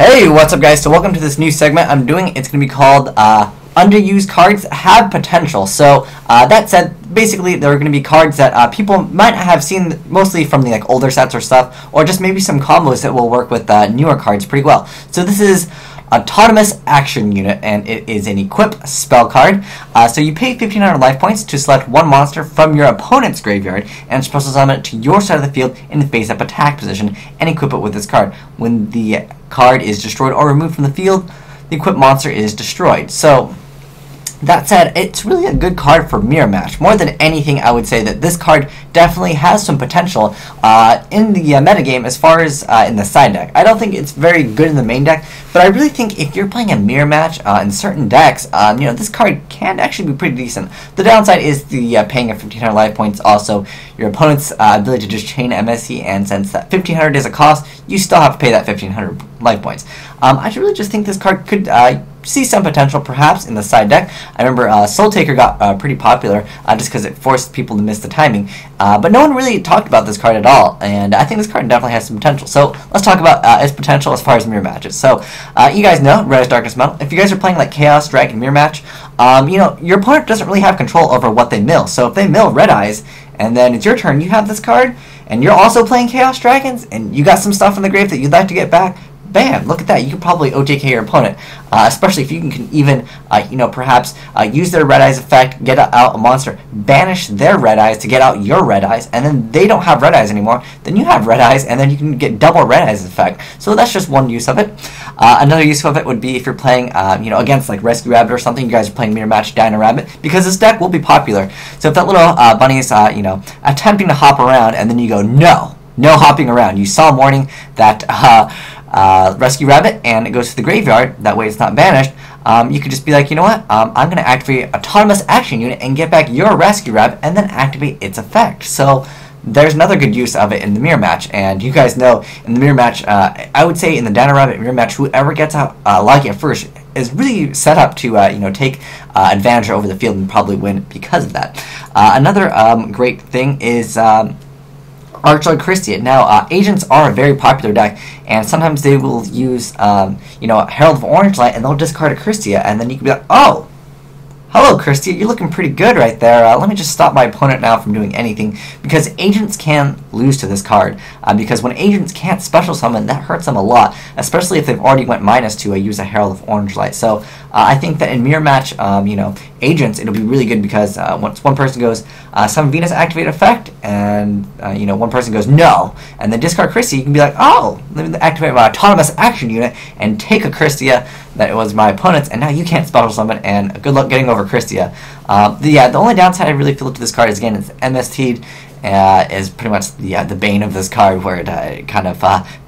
Hey, what's up guys? So welcome to this new segment I'm doing. It's going to be called Underused Cards Have Potential. So that said, basically there are going to be cards that people might have seen mostly from the older sets or stuff, or just maybe some combos that will work with newer cards pretty well. So this is Autonomous Action Unit, and it is an equip spell card. So you pay 1,500 life points to select one monster from your opponent's graveyard and special summon it to your side of the field in the face-up attack position and equip it with this card. When the card is destroyed or removed from the field, the equipped monster is destroyed. So that said, it's really a good card for mirror match. More than anything, I would say that this card definitely has some potential in the metagame as far as in the side deck. I don't think it's very good in the main deck, but I really think if you're playing a mirror match in certain decks, this card can actually be pretty decent. The downside is the paying of 1,500 life points. Also, your opponent's ability to just chain MSC, and since that 1,500 is a cost, you still have to pay that 1,500 life points. I really just think this card could see some potential perhaps in the side deck. I remember Soul Taker got pretty popular just because it forced people to miss the timing, but no one really talked about this card at all, and I think this card definitely has some potential. So let's talk about its potential as far as mirror matches. So you guys know Red Eyes Darkness Metal. If you guys are playing like Chaos Dragon mirror match, your opponent doesn't really have control over what they mill. So if they mill Red Eyes and then it's your turn, you have this card, and you're also playing Chaos Dragons, and you got some stuff in the grave that you'd like to get back, bam, look at that. You can probably OTK your opponent, especially if you can even, perhaps use their Red Eyes effect, get out a monster, banish their Red Eyes to get out your Red Eyes, and then they don't have Red Eyes anymore. Then you have Red Eyes, and then you can get double Red Eyes effect. So that's just one use of it. Another use of it would be if you're playing, against like Rescue Rabbit or something. You guys are playing Mirror Match Dino Rabbit, because this deck will be popular. So if that little bunny is, attempting to hop around, and then you go, no hopping around. You saw warning that Rescue Rabbit, and it goes to the graveyard, that way it's not banished. You could just be like, you know what, I'm going to activate Autonomous Action Unit and get back your Rescue Rabbit and then activate its effect. So there's another good use of it in the mirror match, and you guys know in the mirror match, I would say in the Dino Rabbit mirror match, whoever gets out Logia first is really set up to take advantage over the field and probably win because of that. Another great thing is Archlord Christia. Now, agents are a very popular deck, and sometimes they will use, Herald of Orange Light, and they'll discard a Christia, and then you can be like, oh, hello, Christia, you're looking pretty good right there. Let me just stop my opponent now from doing anything, because agents can lose to this card. Because when agents can't special summon, that hurts them a lot, especially if they've already went minus to use a Herald of Orange Light. So I think that in mirror match, agents, it'll be really good because once one person goes, some Venus activate effect, and one person goes no, and then discard Christia, you can be like, oh, let me activate my Autonomous Action Unit and take a Christia that it was my opponent's, and now you can't special summon, and good luck getting over Christia. The only downside I really feel to this card is, again, it's MST'd, is pretty much the bane of this card, where it kind of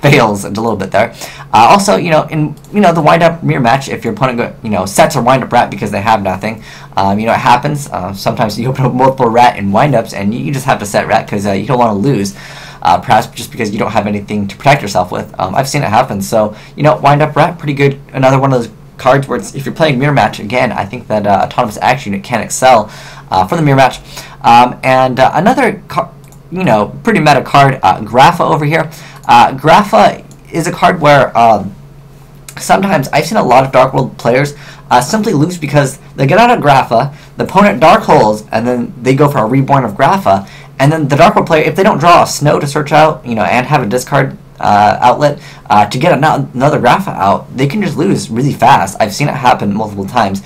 fails a little bit there. Also, in the wind-up mirror match, if your opponent sets a wind-up rat because they have nothing, it happens. Sometimes you open up multiple rat in wind-ups, and you just have to set rat because you don't want to lose. Perhaps just because you don't have anything to protect yourself with. I've seen it happen. So, wind up rat, pretty good. Another one of those cards where if you're playing mirror match, again, I think that Autonomous Action Unit can excel for the mirror match. And another, pretty meta card, Grapha over here. Grapha is a card where sometimes I've seen a lot of Dark World players simply lose because they get out of Grapha, the opponent Dark Holes, and then they go for a Reborn of Grapha. And then the Dark World player, if they don't draw a Snow to search out, and have a discard outlet to get another Grapha out, they can just lose really fast. I've seen it happen multiple times.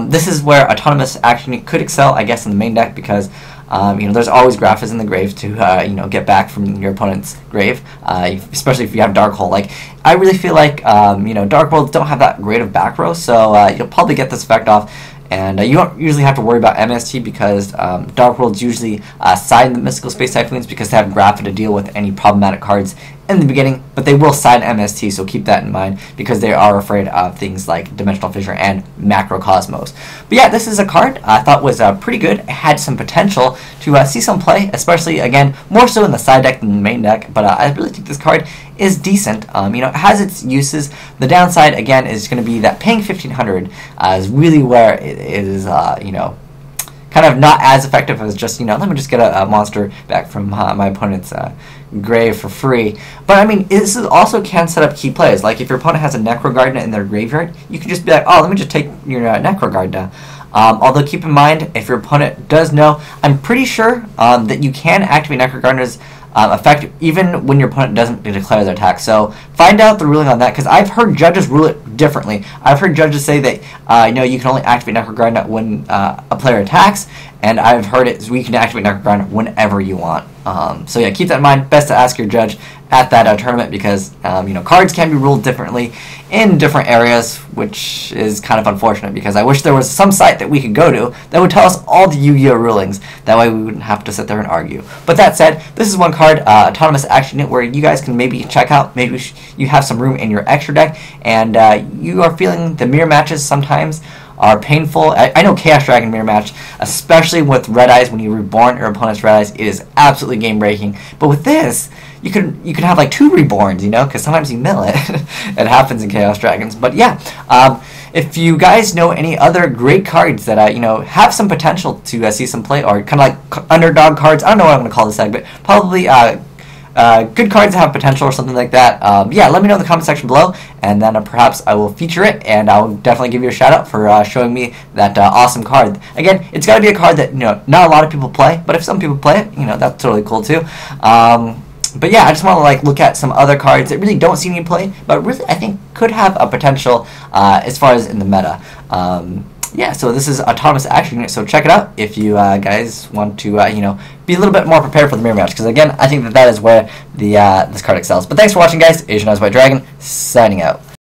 This is where Autonomous Action could excel, I guess, in the main deck because there's always Graphas in the grave to get back from your opponent's grave, especially if you have Dark Hole. Like, I really feel like Dark Worlds don't have that great of back row, so you'll probably get this effect off. And you don't usually have to worry about MST because Dark Worlds usually side the Mystical Space Typhoons because they have Grapha to deal with any problematic cards in the beginning, but they will side MST, so keep that in mind because they are afraid of things like Dimensional Fissure and Macrocosmos. But yeah, this is a card I thought was pretty good. It had some potential to see some play, especially, again, more so in the side deck than the main deck, but I really think this card is decent. It has its uses. The downside, again, is going to be that paying 1,500 is really where it is, kind kind of not as effective as just, let me just get a monster back from my opponent's grave for free. But I mean, this is also can set up key plays. Like if your opponent has a Necrogardna in their graveyard, you can just be like, oh, let me just take your Necrogardna. Although keep in mind, if your opponent does know, I'm pretty sure that you can activate Necrogardna's effect even when your opponent doesn't declare their attack. So find out the ruling on that, because I've heard judges rule it differently. I've heard judges say that you can only activate Necrogardna when a player attacks, and I've heard it we can activate Necrogardna whenever you want. So yeah, keep that in mind. Best to ask your judge at that tournament, because cards can be ruled differently in different areas, which is kind of unfortunate, because I wish there was some site that we could go to that would tell us all the Yu-Gi-Oh rulings. That way we wouldn't have to sit there and argue. But that said, this is one card, Autonomous Action Unit, where you guys can maybe check out. Maybe you have some room in your extra deck, and you are feeling the mirror matches sometimes are painful. I know Chaos Dragon mirror match, especially with Red Eyes, when you reborn your opponent's Red Eyes, it is absolutely game breaking. But with this, you can have like 2 reborns, because sometimes you mill it. It happens in Chaos Dragons. But yeah, if you guys know any other great cards that have some potential to see some play, or kind of like underdog cards, I don't know what I'm going to call this segment, probably good cards that have potential or something like that, yeah, let me know in the comment section below, and then perhaps I will feature it, and I'll definitely give you a shout out for showing me that awesome card. Again, it's got to be a card that not a lot of people play, but if some people play it, that's totally cool too. But yeah, I just want to look at some other cards that really don't see any play, but really I think could have a potential as far as in the meta. Yeah, so this is Autonomous Action Unit, so check it out if you guys want to be a little bit more prepared for the mirror match, because again, I think that is where the this card excels. But thanks for watching, guys. Asian Eyes White Dragon, signing out.